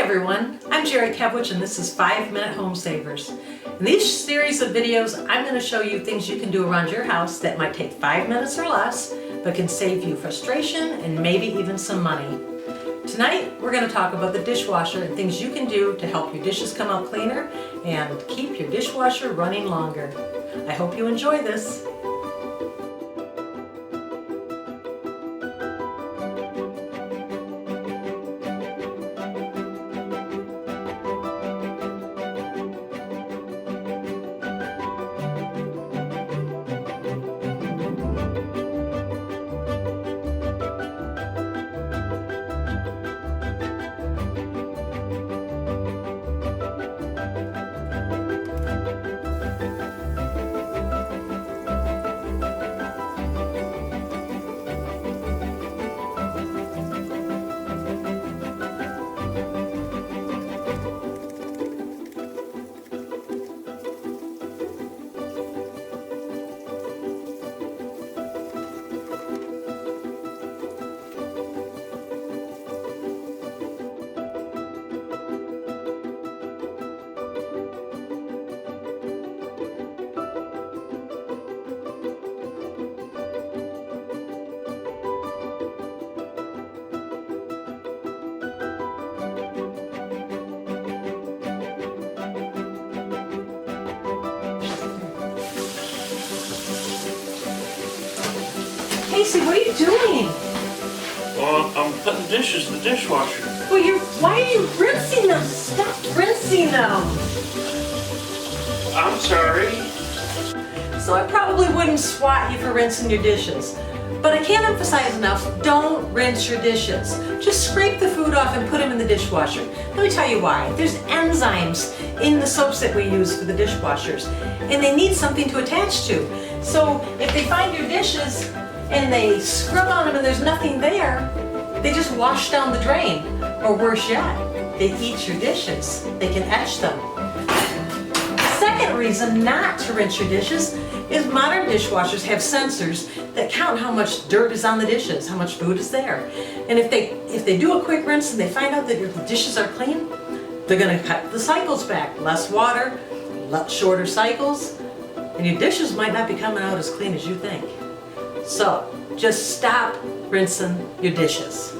everyone, I'm Jerry Kevwich and this is 5-Minute Home Savers. In this series of videos, I'm going to show you things you can do around your house that might take 5 minutes or less, but can save you frustration and maybe even some money. Tonight, we're going to talk about the dishwasher and things you can do to help your dishes come out cleaner and keep your dishwasher running longer. I hope you enjoy this. Casey, what are you doing? Well, I'm putting dishes in the dishwasher. Well, why are you rinsing them? Stop rinsing them. I'm sorry. So I probably wouldn't swat you for rinsing your dishes. But I can't emphasize enough, don't rinse your dishes. Just scrape the food off and put them in the dishwasher. Let me tell you why. There's enzymes in the soaps that we use for the dishwashers, and they need something to attach to. So if they find your dishes and they scrub on them and there's nothing there, they just wash down the drain. Or worse yet, they eat your dishes. They can etch them. The second reason not to rinse your dishes is modern dishwashers have sensors that count how much dirt is on the dishes, how much food is there. And if they do a quick rinse and they find out that your dishes are clean, they're gonna cut the cycles back. Less water, shorter cycles, and your dishes might not be coming out as clean as you think. So, just stop rinsing your dishes.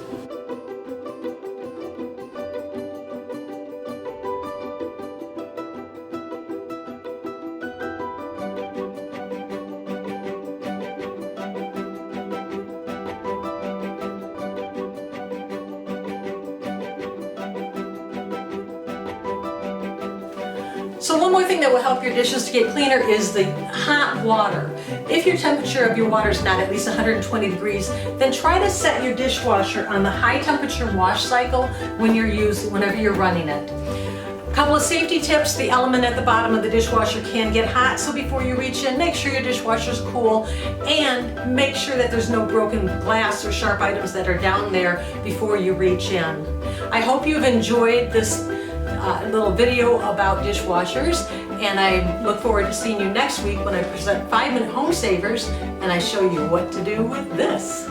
So one more thing that will help your dishes to get cleaner is the hot water. If your temperature of your water is not at least 120 degrees, then try to set your dishwasher on the high temperature wash cycle whenever you're running it. A couple of safety tips: the element at the bottom of the dishwasher can get hot, so before you reach in, make sure your dishwasher is cool and make sure that there's no broken glass or sharp items that are down there before you reach in. I hope you've enjoyed this little video about dishwashers, and I look forward to seeing you next week when I present 5-Minute Home Savers and I show you what to do with this.